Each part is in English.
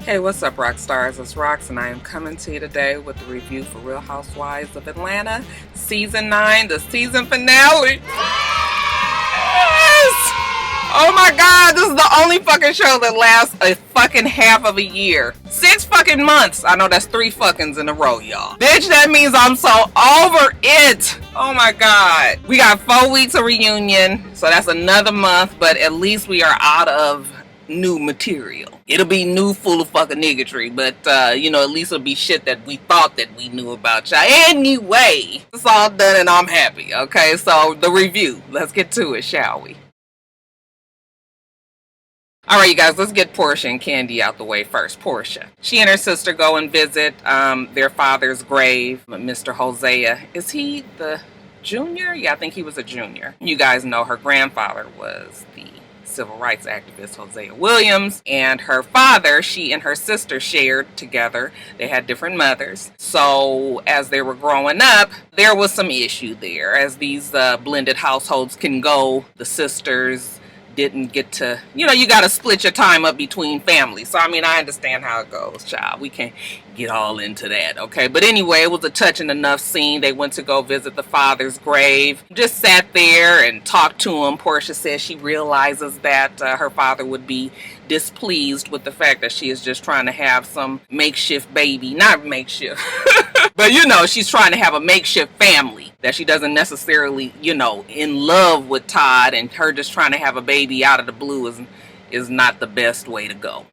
Hey, what's up, Roxstars? It's Rox, and I am coming to you today with the review for Real Housewives of Atlanta, Season 9, the season finale. Yes! Oh my god, this is the only fucking show that lasts a fucking half of a year. 6 fucking months. I know that's 3 fuckings in a row, y'all. Bitch, that means I'm so over it. Oh my god. We got 4 weeks of reunion, so that's another month, but at least we are out of new material. It'll be new full of fucking niggatry, but at least it'll be shit that we thought that we knew about y'all. Anyway, it's all done and I'm happy. Okay, so the review. Let's get to it, shall we? Alright, you guys, let's get Porsha and Kandi out the way first. Porsha. She and her sister go and visit their father's grave. Mr. Hosea. Is he the junior? Yeah, I think he was a junior. You guys know her grandfather was the civil rights activist Hosea Williams, and her father, she and her sister shared together. They had different mothers. So as they were growing up, there was some issue there. As these blended households can go, the sisters didn't get to, you got to split your time up between families. So, I understand how it goes, child. We can't get all into that, okay? But anyway, it was a touching enough scene. They went to go visit the father's grave. Just sat there and talked to him. Porsha says she realizes that her father would be displeased with the fact that she is just trying to have some makeshift baby. Not makeshift. But, she's trying to have a makeshift family. That she doesn't necessarily, in love with Todd, and her just trying to have a baby out of the blue is not the best way to go.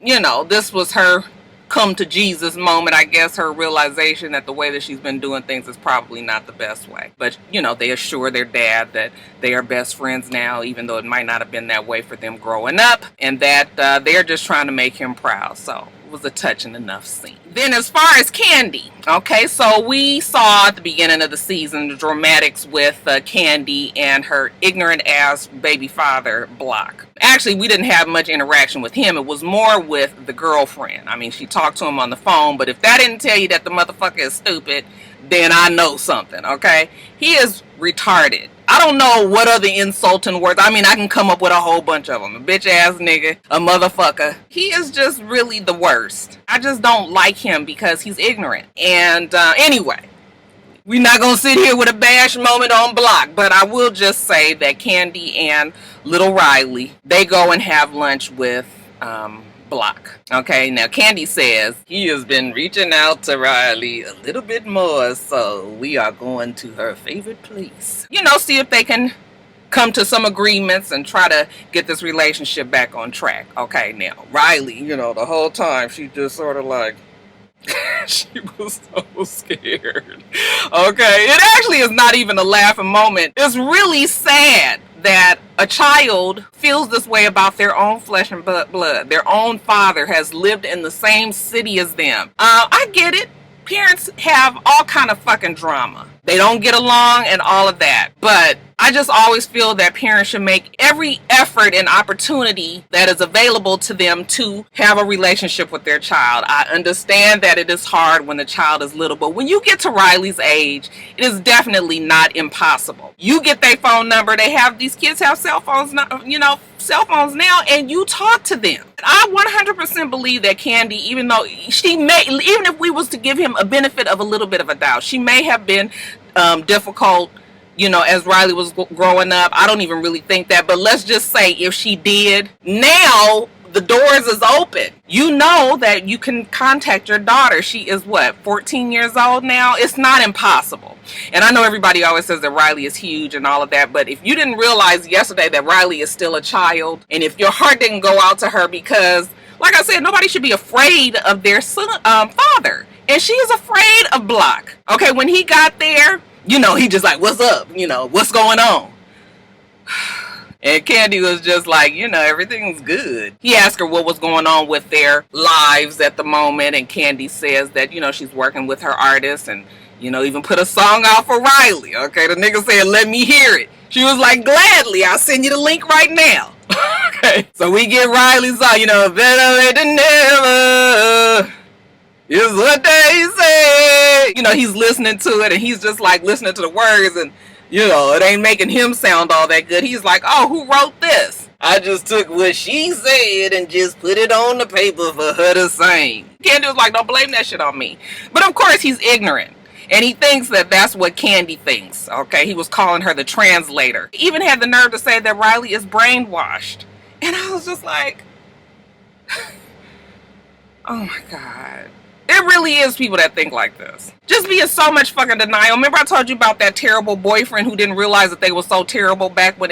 This was her come to Jesus moment, I guess, her realization that the way that she's been doing things is probably not the best way. But, they assure their dad that they are best friends now, even though it might not have been that way for them growing up, and that they're just trying to make him proud. So it was a touching enough scene. Then as far as Kandi, okay, so we saw at the beginning of the season the dramatics with Kandi and her ignorant ass baby father, Block. Actually, we didn't have much interaction with him. It was more with the girlfriend. She talked to him on the phone, but if that didn't tell you that the motherfucker is stupid, then I know something, okay? He is retarded. I don't know what other insulting words. I can come up with a whole bunch of them. A bitch ass nigga, a motherfucker. He is just really the worst. I just don't like him because he's ignorant. And anyway, we're not going to sit here with a bash moment on Block, but I will just say that Kandi and little Riley, they go and have lunch with Block. Okay, now Kandi says he has been reaching out to Riley a little bit more, so we are going to her favorite place. See if they can come to some agreements and try to get this relationship back on track. Okay, now Riley, the whole time she just sort of like she was so scared. Okay, it actually is not even a laughing moment. It's really sad that a child feels this way about their own flesh and blood. Their own father has lived in the same city as them. I get it. Parents have all kind of fucking drama. They don't get along and all of that. But I just always feel that parents should make every effort and opportunity that is available to them to have a relationship with their child. I understand that it is hard when the child is little, but when you get to Riley's age, it is definitely not impossible. You get their phone number. These kids have cell phones now, and you talk to them. I 100% believe that Kandi, even if we was to give him a benefit of a little bit of a doubt, she may have been difficult, as Riley was growing up. I don't even really think that, but let's just say if she did, now the doors is open. You know that you can contact your daughter. She is 14 years old now? It's not impossible. And I know everybody always says that Riley is huge and all of that, but if you didn't realize yesterday that Riley is still a child, and if your heart didn't go out to her, because like I said, nobody should be afraid of their son, father. And she is afraid of Block. Okay, when he got there, he just like, what's up? What's going on? And Kandi was just like, everything's good. He asked her what was going on with their lives at the moment, and Kandi says that, she's working with her artist and, even put a song out for Riley. Okay, the nigga said, let me hear it. She was like, gladly, I'll send you the link right now. Okay, so we get Riley's song, better late than never is what they say. He's listening to it and he's just like listening to the words, and it ain't making him sound all that good. He's like, oh, who wrote this? I just took what she said and just put it on the paper for her to sing. Kandi was like, don't blame that shit on me. But of course, he's ignorant. And he thinks that that's what Kandi thinks, okay? He was calling her the translator. He even had the nerve to say that Riley is brainwashed. And I was just like, oh my God. There really is people that think like this. Just be in so much fucking denial. Remember I told you about that terrible boyfriend who didn't realize that they were so terrible back when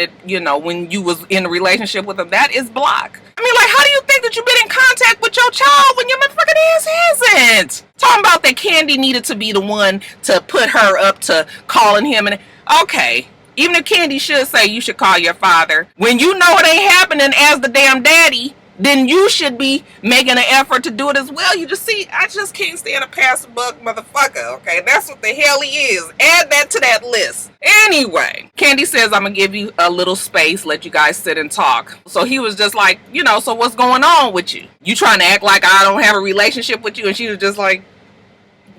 when you was in a relationship with them? That is block. I mean, like, how do you think that you've been in contact with your child when your motherfucking ass hasn't? Talking about that Kandi needed to be the one to put her up to calling him. And okay, even if Kandi should say you should call your father, when you know it ain't happening as the damn daddy, then you should be making an effort to do it as well. You just see, I just can't stand a pass buck motherfucker, okay? That's what the hell he is. Add that to that list. Anyway, Kandi says, I'm gonna give you a little space, let you guys sit and talk. So he was just like, so what's going on with you? You trying to act like I don't have a relationship with you? And she was just like,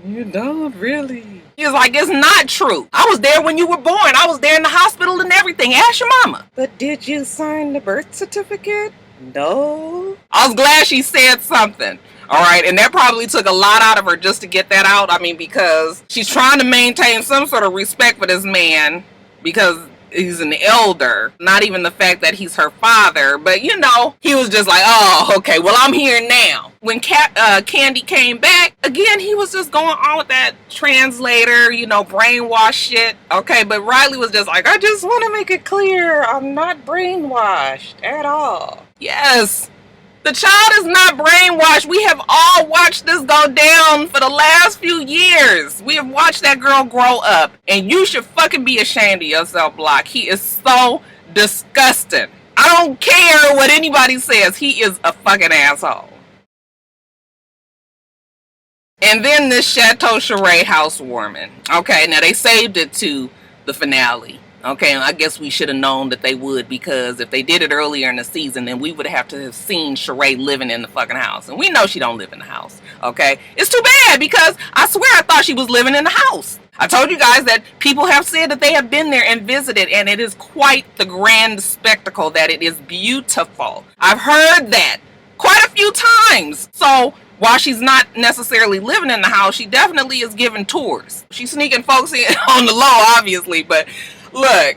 you don't really. He was like, it's not true. I was there when you were born. I was there in the hospital and everything. Ask your mama. But did you sign the birth certificate? No. I was glad she said something. All right. And that probably took a lot out of her just to get that out. I mean, because she's trying to maintain some sort of respect for this man because he's an elder. Not even the fact that he's her father. But, he was just like, oh, okay, well, I'm here now. When Kandi came back, again, he was just going on with that translator, brainwash shit. Okay, but Riley was just like, I just want to make it clear I'm not brainwashed at all. Yes, the child is not brainwashed. We have all watched this go down for the last few years. We have watched that girl grow up. And you should fucking be ashamed of yourself, Block. He is so disgusting. I don't care what anybody says. He is a fucking asshole. And then this Chateau Sheree housewarming. Okay, now they saved it to the finale. Okay, I guess we should have known that they would, because if they did it earlier in the season, then we would have to have seen Sheree living in the fucking house. And we know she don't live in the house, okay? It's too bad, because I swear I thought she was living in the house. I told you guys that people have said that they have been there and visited, and it is quite the grand spectacle, that it is beautiful. I've heard that quite a few times. So while she's not necessarily living in the house, she definitely is giving tours. She's sneaking folks in on the low, obviously, but look,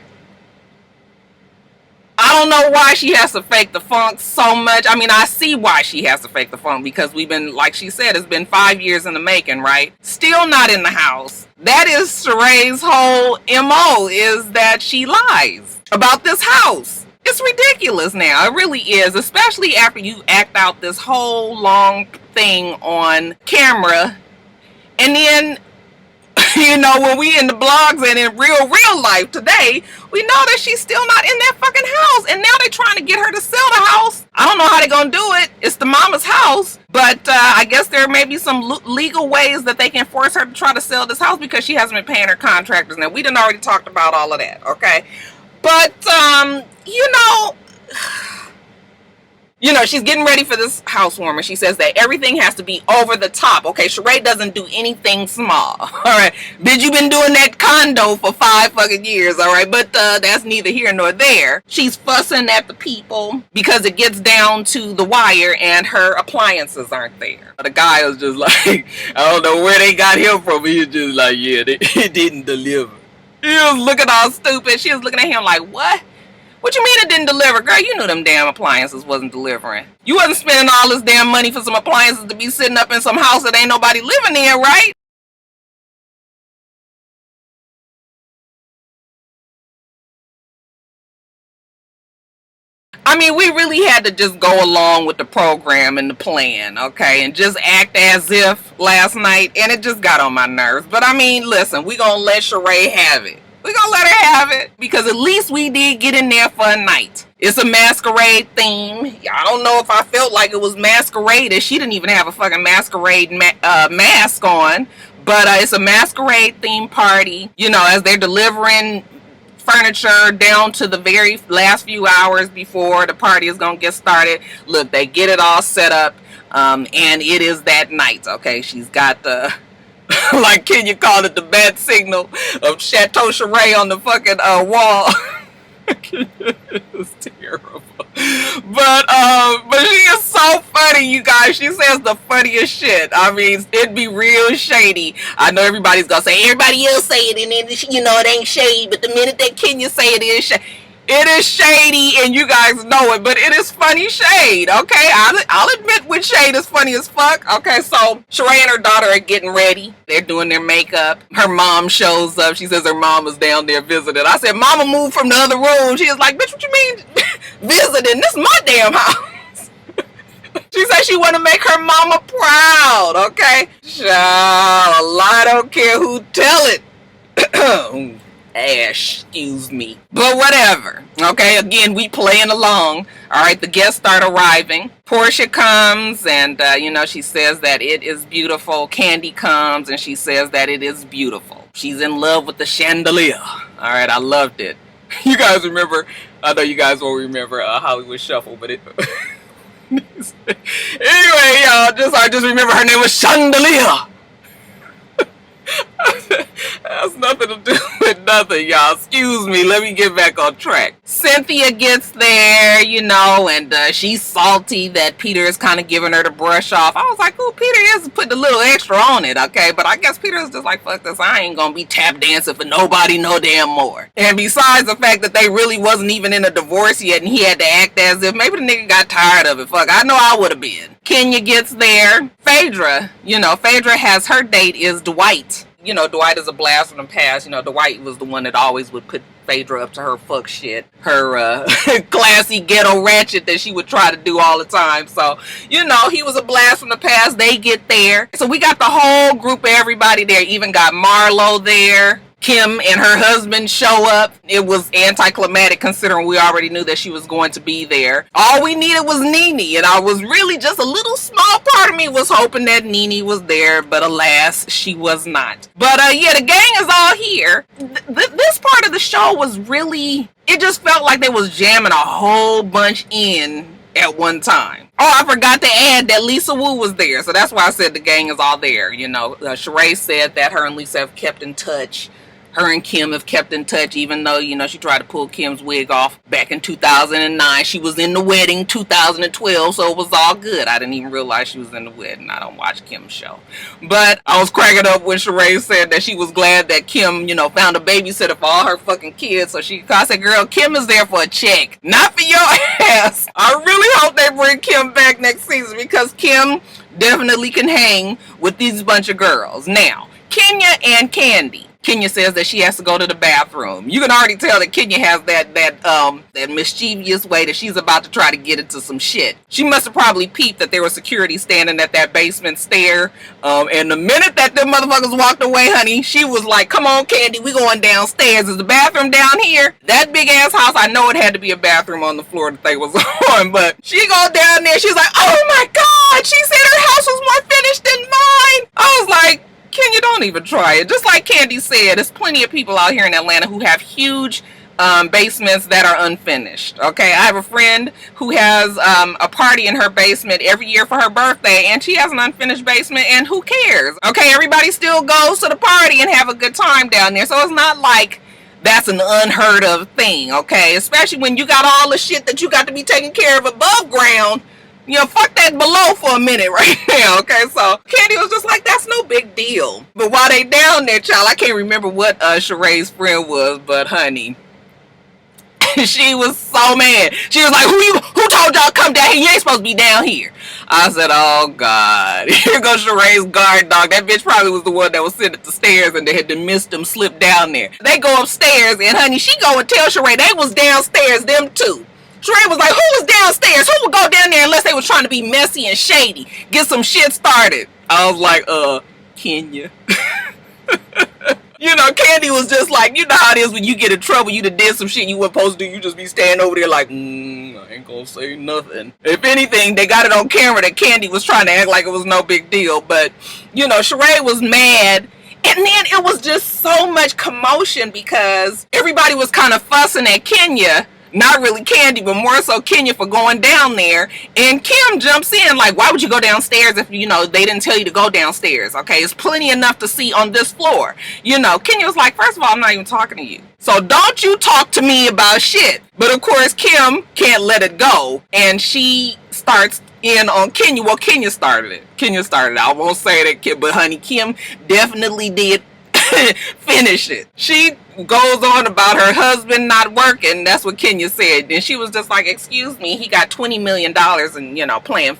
I don't know why she has to fake the funk so much. I mean, I see why she has to fake the funk, because we've been, like she said, it's been 5 years in the making, right? Still not in the house. That is Sheree's whole MO, is that she lies about this house. It's ridiculous now. It really is, especially after you act out this whole long thing on camera. And then, when we in the blogs and in real life today, we know that she's still not in that fucking house. And now they're trying to get her to sell the house. I don't know how they're going to do it. It's the mama's house. But I guess there may be some legal ways that they can force her to try to sell this house, because she hasn't been paying her contractors. Now, we done already talked about all of that, okay? But, she's getting ready for this housewarming. She says that everything has to be over the top. Okay, Sheree doesn't do anything small. All right, bitch, you've been doing that condo for 5 fucking years. All right, but that's neither here nor there. She's fussing at the people because it gets down to the wire and her appliances aren't there. The guy was just like, I don't know where they got him from. He was just like, yeah, it didn't deliver. He was looking all stupid. She was looking at him like, what? What you mean it didn't deliver? Girl, you knew them damn appliances wasn't delivering. You wasn't spending all this damn money for some appliances to be sitting up in some house that ain't nobody living in, right? I mean, we really had to just go along with the program and the plan, okay? And just act as if last night, and it just got on my nerves. But I mean, listen, we gonna let Sheree have it. We're gonna let her have it, because at least we did get in there for a night. It's a masquerade theme. I don't know if I felt like it was masquerade. She didn't even have a fucking masquerade mask on. But it's a masquerade theme party, as they're delivering furniture down to the very last few hours before the party is gonna get started. Look, they get it all set up, and it is that night, okay? She's got the like, can you call it the bad signal of Chateau Sheree on the fucking wall? It was terrible. But she is so funny, you guys. She says the funniest shit. I mean, it'd be real shady. I know everybody's gonna say everybody else say it, and then it ain't shady. But the minute that Kenya say it is shady. It is shady, and you guys know it, but it is funny shade, okay? I'll admit when shade is funny as fuck. Okay, so Sheree and her daughter are getting ready. They're doing their makeup. Her mom shows up. She says her mom was down there visiting. I said, Mama moved from the other room. She was like, bitch, what you mean visiting? This is my damn house. She said she want to make her mama proud, okay? Child, I don't care who tell it. Ash, excuse me. But whatever. Okay, again, we playing along. Alright, the guests start arriving. Porsha comes and, she says that it is beautiful. Kandi comes and she says that it is beautiful. She's in love with the chandelier. Alright, I loved it. You guys remember, I know you guys won't remember Hollywood Shuffle, but it... Anyway, y'all, I just remember her name was Chandelier. Has nothing to do with nothing, y'all. Excuse me. Let me get back on track. Cynthia gets there, and she's salty that Peter is kind of giving her the brush off. I was like, oh, Peter is putting a little extra on it, okay? But I guess Peter is just like, fuck this. I ain't gonna be tap dancing for nobody no damn more. And besides the fact that they really wasn't even in a divorce yet, and he had to act as if maybe the nigga got tired of it. Fuck, I know I would have been. Kenya gets there. Phaedra, Phaedra has her date is Dwight. Dwight is a blast from the past. Dwight was the one that always would put Phaedra up to her fuck shit. Her classy ghetto ratchet that she would try to do all the time. So, he was a blast from the past. They get there. So we got the whole group of everybody there. Even got Marlo there. Kim and her husband show up. It was anticlimactic considering we already knew that she was going to be there. All we needed was Nene, and I was really just a little small part of me was hoping that Nene was there, but alas, she was not. But the gang is all here. This part of the show was really, it just felt like they was jamming a whole bunch in at one time. Oh, I forgot to add that Lisa Wu was there, so that's why I said the gang is all there. Sheree said that her and Lisa have kept in touch. Her and Kim have kept in touch, even though, she tried to pull Kim's wig off back in 2009. She was in the wedding 2012, so it was all good. I didn't even realize she was in the wedding. I don't watch Kim's show. But I was cracking up when Sheree said that she was glad that Kim, found a babysitter for all her fucking kids. So I said, girl, Kim is there for a check, not for your ass. I really hope they bring Kim back next season because Kim definitely can hang with these bunch of girls. Now, Kenya and Kandi. Kenya says that she has to go to the bathroom. You can already tell that Kenya has that mischievous way that she's about to try to get into some shit. She must have probably peeped that there was security standing at that basement stair. And the minute that them motherfuckers walked away, honey, she was like, come on, Kandi, we going downstairs. Is the bathroom down here? That big ass house, I know it had to be a bathroom on the floor that they was on, but she go down there, she's like, oh my God, she said her house was more finished than mine. I was like, Kenya, don't even try it. Just like Kandi said, there's plenty of people out here in Atlanta who have huge basements that are unfinished. Okay, I have a friend who has a party in her basement every year for her birthday, and she has an unfinished basement, and who cares? Okay, everybody still goes to the party and have a good time down there, so it's not like that's an unheard of thing, okay? Especially when you got all the shit that you got to be taking care of above ground. Fuck that below for a minute right now, okay? So Kandi was just like, that's no big deal. But while they down there, child, I can't remember what Sheree's friend was, but honey, she was so mad. She was like, who told y'all to come down here? You ain't supposed to be down here. I said, oh God, here goes Sheree's guard dog. That bitch probably was the one that was sitting at the stairs and they had to miss them slip down there. They go upstairs and honey, she go and tell Sheree they was downstairs, them too. Sheree was like, who was downstairs? Who would go down there unless they was trying to be messy and shady? Get some shit started. I was like, Kenya. Kandi was just like, you know how it is when you get in trouble, you done did some shit you weren't supposed to do. You just be standing over there like, I ain't gonna say nothing. If anything, they got it on camera that Kandi was trying to act like it was no big deal. But, Sheree was mad. And then it was just so much commotion because everybody was kind of fussing at Kenya Not really Kandi, but more so Kenya for going down there. And Kim jumps in like, why would you go downstairs if, you know, they didn't tell you to go downstairs? Okay, it's plenty enough to see on this floor. You know, Kenya was like, first of all, I'm not even talking to you. So don't you talk to me about shit. But of course, Kim can't let it go. And she starts in on Kenya. Well, Kenya started it. I won't say that, Kim, but honey, Kim definitely did finish it. She goes on about her husband not working. That's what Kenya said. And she was just like, excuse me, he got $20 million and, you know, playing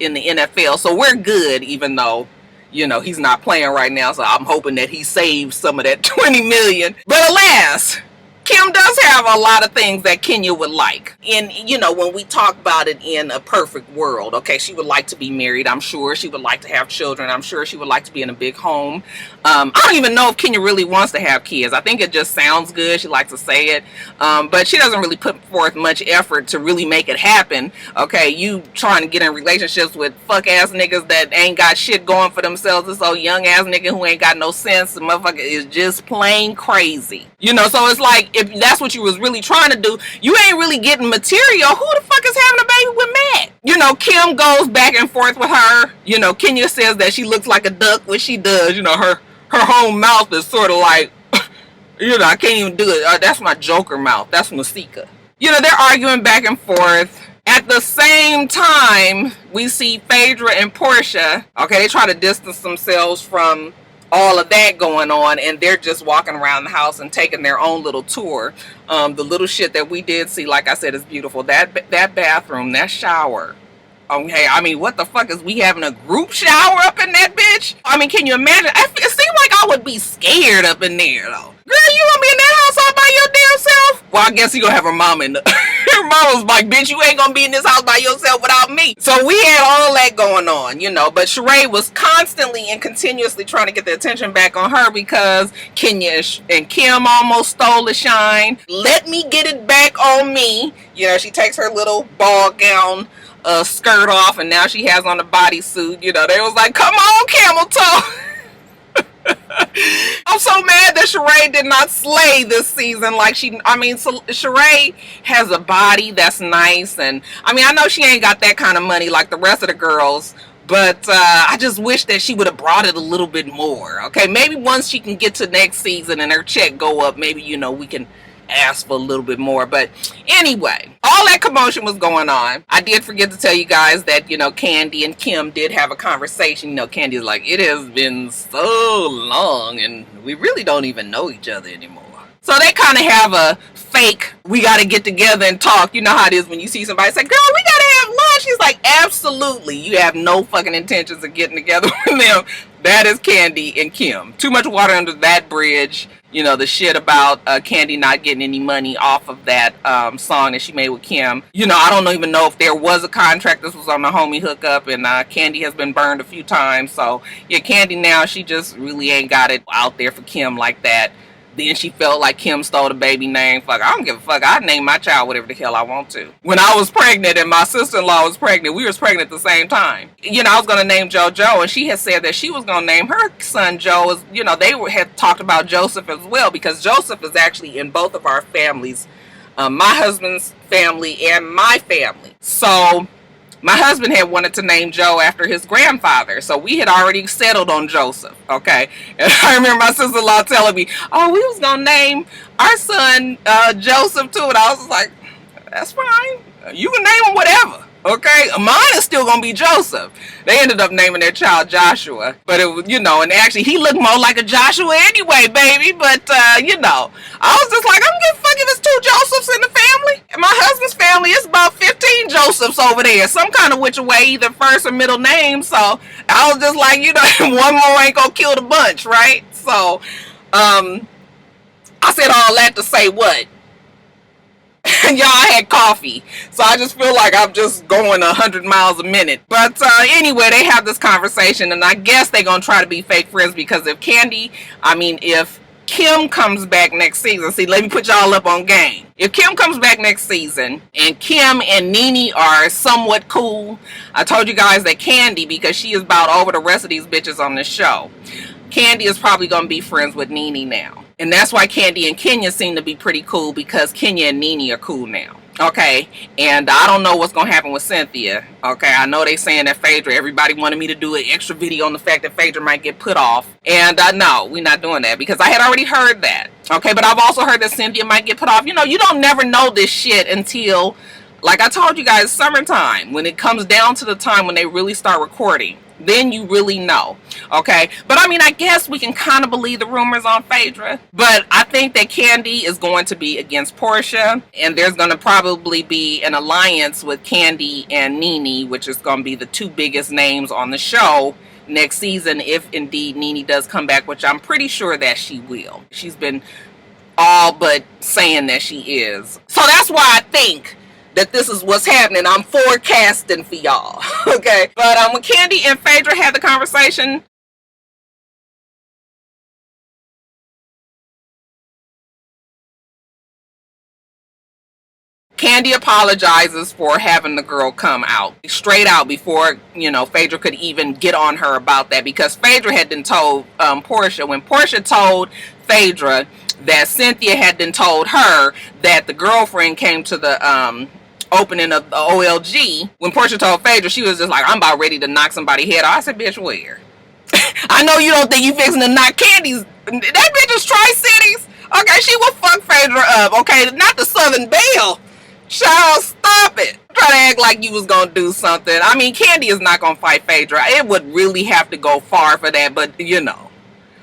in the NFL. So we're good, even though, you know, he's not playing right now. So I'm hoping that he saves some of that 20 million. But alas, Kim does have a lot of things that Kenya would like. And, you know, when we talk about it in a perfect world, okay, she would like to be married, I'm sure. She would like to have children. I'm sure she would like to be in a big home. I don't even know if Kenya really wants to have kids. I think it just sounds good. She likes to say it. But she doesn't really put forth much effort to really make it happen. Okay, you trying to get in relationships with fuck-ass niggas that ain't got shit going for themselves. This old young-ass nigga who ain't got no sense. The motherfucker is just plain crazy. You know, so it's like, if that's what you was really trying to do, you ain't really getting material. Who the fuck is having a baby with Matt? You know, Kim goes back and forth with her. You know, Kenya says that she looks like a duck, which she does. You know, her whole mouth is sort of like, you know, I can't even do it. That's my Joker mouth. That's Masika. You know, they're arguing back and forth. At the same time, we see Phaedra and Porsha. Okay, they try to distance themselves from all of that going on, and they're just walking around the house and taking their own little tour. The little shit that we did see, like I said, is beautiful. That bathroom, that shower. Okay, I mean, what the fuck is we having a group shower up in that bitch? I mean, can you imagine? It seemed like I would be scared up in there, though. Girl, you gonna be in that house all by your damn self? Well, I guess you gonna have her mom in the... Her mom was like, bitch, you ain't gonna be in this house by yourself without me. So we had all that going on, you know. But Sheree was constantly and continuously trying to get the attention back on her because Kenya and Kim almost stole the shine. Let me get it back on me. You know, she takes her little ball gown skirt off, and now she has on a bodysuit. You know, they was like, come on, camel toe. I'm so mad that Sheree did not slay this season. Like Sheree has a body that's nice, and I mean, I know she ain't got that kind of money like the rest of the girls, but I just wish that she would have brought it a little bit more. Okay, maybe once she can get to next season and her check go up, maybe, you know, we can ask for a little bit more. But anyway, all that commotion was going on. I did forget to tell you guys that, you know, Kandi and Kim did have a conversation. You know, Candy's like, it has been so long and we really don't even know each other anymore. So they kind of have a fake, we got to get together and talk. You know how it is when you see somebody say, girl, we got to have lunch. She's like, absolutely. You have no fucking intentions of getting together with them. That is Kandi and Kim. Too much water under that bridge. You know, the shit about Kandi not getting any money off of that song that she made with Kim. You know, I don't even know if there was a contract. This was on the homie hookup, and Kandi has been burned a few times. So, yeah, Kandi now, she just really ain't got it out there for Kim like that. Then she felt like Kim stole the baby name. Fuck, I don't give a fuck. I'd name my child whatever the hell I want to. When I was pregnant and my sister-in-law was pregnant, we was pregnant at the same time. You know, I was going to name JoJo, and she had said that she was going to name her son Joe. You know, they had talked about Joseph as well, because Joseph is actually in both of our families. My husband's family and my family. So my husband had wanted to name Joe after his grandfather. So we had already settled on Joseph, okay? And I remember my sister-in-law telling me, oh, we was going to name our son Joseph too. And I was like, that's fine. You can name him whatever, okay? Mine is still going to be Joseph. They ended up naming their child Joshua. But, it was, you know, and actually he looked more like a Joshua anyway, baby. But, you know, I was just like, I don't give a fuck if it's 2 Josephs in the family. In my husband's family, it's about 15 Josephs over there. Some kind of which way, either first or middle name. So I was just like, you know, one more ain't gonna kill the bunch, right? So, I said all that to say what? Y'all, I had coffee, so I just feel like I'm just going 100 miles a minute. But anyway, they have this conversation, and I guess they're gonna try to be fake friends, because if Kim comes back next season, see, let me put y'all up on game. If Kim comes back next season and Kim and Nene are somewhat cool, I told you guys that Kandi, because she is about over the rest of these bitches on this show, Kandi is probably going to be friends with Nene now. And that's why Kandi and Kenya seem to be pretty cool, because Kenya and Nene are cool now. Okay, and I don't know what's gonna happen with Cynthia. Okay, I know they saying that Phaedra, everybody wanted me to do an extra video on the fact that Phaedra might get put off, and no, we're not doing that, because I had already heard that. Okay, but I've also heard that Cynthia might get put off. You know, you don't never know this shit until, like I told you guys, summertime, when it comes down to the time when they really start recording. Then you really know. Okay, but I mean, I guess we can kind of believe the rumors on Phaedra, but I think that Kandi is going to be against Porsha, and there's going to probably be an alliance with Kandi and Nene, which is going to be the two biggest names on the show next season, if indeed Nene does come back, which I'm pretty sure that she will. She's been all but saying that she is. So that's why I think that this is what's happening. I'm forecasting for y'all. Okay, but when Kandi and Phaedra had the conversation, Kandi apologizes for having the girl come out straight out before, you know, Phaedra could even get on her about that, because Phaedra had been told Porsha, when Porsha told Phaedra that Cynthia had been told her that the girlfriend came to the opening of the OLG, when Porsha told Phaedra, she was just like, I'm about ready to knock somebody's head off. I said, bitch, where? I know you don't think you fixing to knock Candy's. That bitch is Tri-Cities. Okay, she will fuck Phaedra up. Okay, not the Southern Belle. Child, stop it. Try to act like you was gonna do something. I mean, Kandi is not gonna fight Phaedra. It would really have to go far for that, but you know,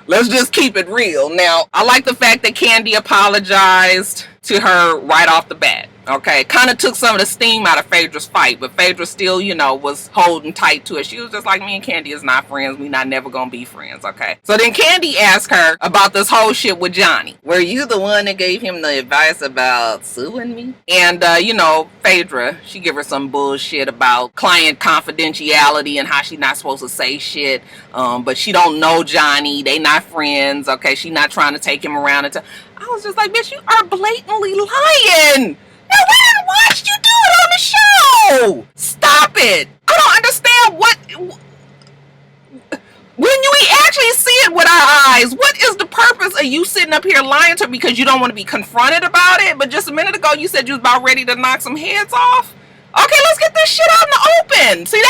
let's just keep it real. Now, I like the fact that Kandi apologized to her right off the bat. Okay, kind of took some of the steam out of Phaedra's fight, but Phaedra still, you know, was holding tight to it. She was just like, me and Kandi is not friends. We not never gonna be friends, okay? So then Kandi asked her about this whole shit with Johnny. Were you the one that gave him the advice about suing me? And, you know, Phaedra, she give her some bullshit about client confidentiality and how she not supposed to say shit, but she don't know Johnny. They not friends, okay? She not trying to take him around. I was just like, bitch, you are blatantly lying. No, we didn't watch you do it on the show. Stop it. I don't understand what. When we actually see it with our eyes, what is the purpose of you sitting up here lying to her because you don't want to be confronted about it? But just a minute ago, you said you was about ready to knock some heads off. Okay, let's get this shit out in the open. See,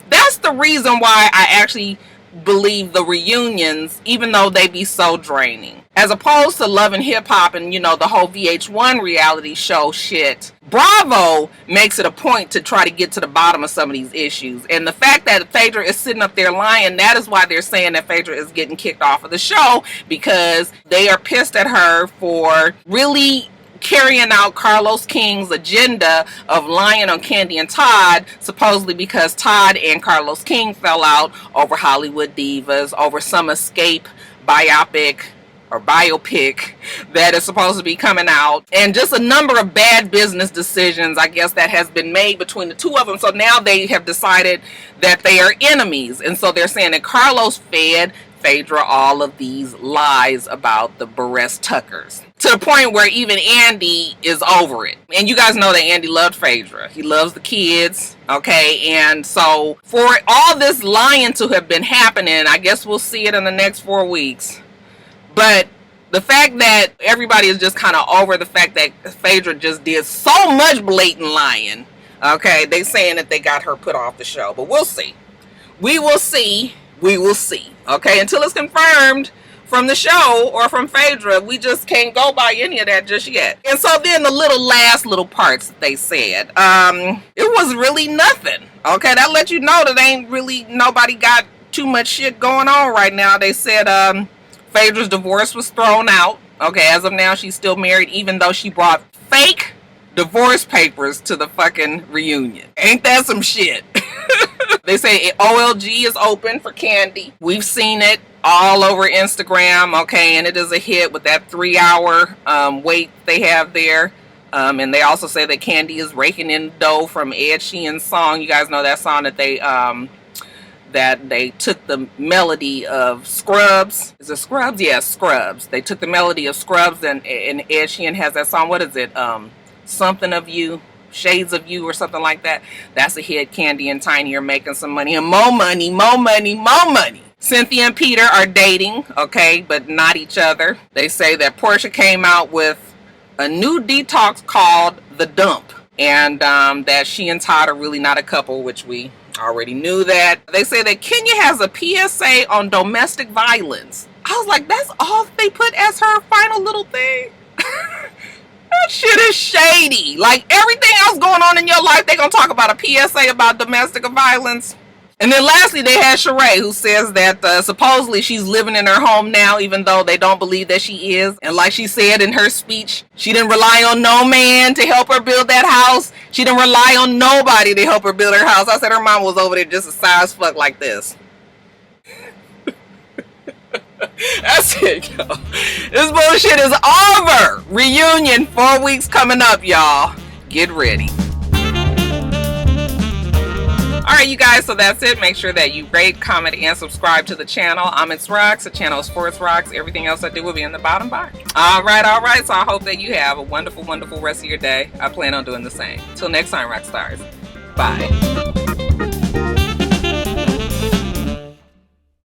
that's the reason why I actually believe the reunions, even though they be so draining, as opposed to Love and Hip Hop and, you know, the whole VH1 reality show shit. Bravo makes it a point to try to get to the bottom of some of these issues. And the fact that Phaedra is sitting up there lying, that is why they're saying that Phaedra is getting kicked off of the show, because they are pissed at her for really carrying out Carlos King's agenda of lying on Kandi and Todd, supposedly because Todd and Carlos King fell out over Hollywood Divas, over some Escape biopic or biopic that is supposed to be coming out, and just a number of bad business decisions, I guess, that has been made between the two of them. So now they have decided that they are enemies, and so they're saying that Carlos fed Phaedra all of these lies about the Burress Tuckers, to the point where even Andy is over it. And you guys know that Andy loved Phaedra. He loves the kids, okay? And so for all this lying to have been happening, I guess we'll see it in the next 4 weeks. But the fact that everybody is just kind of over the fact that Phaedra just did so much blatant lying, okay? They saying that they got her put off the show, but we'll see. We will see. We will see. Okay, until it's confirmed from the show or from Phaedra, we just can't go by any of that just yet. And so then the last little parts that they said, it was really nothing. Okay, that let you know that ain't really nobody got too much shit going on right now. They said Phaedra's divorce was thrown out. Okay, as of now she's still married, even though she brought fake divorce papers to the fucking reunion. Ain't that some shit? They say OLG is open for Kandi. We've seen it all over Instagram, okay, and it is a hit with that 3-hour wait they have there. And they also say that Kandi is raking in dough from Ed Sheeran's song. You guys know that song that they took the melody of Scrubs. Is it Scrubs? Yeah, Scrubs. They took the melody of Scrubs, and Ed Sheeran has that song. What is it? Something of You. Shades of You or something like that. That's a hit. Kandi and Tiny are making some money, and more money, more money, more money. Cynthia and Peter are dating, okay, but not each other. They say that Porsha came out with a new detox called The Dump, and that she and Todd are really not a couple, which we already knew that. They say that Kenya has a PSA on domestic violence. I was like, that's all they put as her final little thing? That shit is shady. Like, everything else going on in your life, they gonna talk about a PSA about domestic violence. And then lastly, they had Sheree, who says that supposedly she's living in her home now, even though they don't believe that she is. And like she said in her speech, she didn't rely on no man to help her build that house. She didn't rely on nobody to help her build her house. I said her mom was over there just a size fuck like this. That's it, y'all. This bullshit is over. Reunion 4 weeks coming up, y'all. Get ready. Alright, you guys, so that's it. Make sure that you rate, comment, and subscribe to the channel. I'm itsrox. The channel is for itsrox. Everything else I do will be in the bottom bar. Alright. So I hope that you have a wonderful, wonderful rest of your day. I plan on doing the same. Till next time, Roxstars. Bye.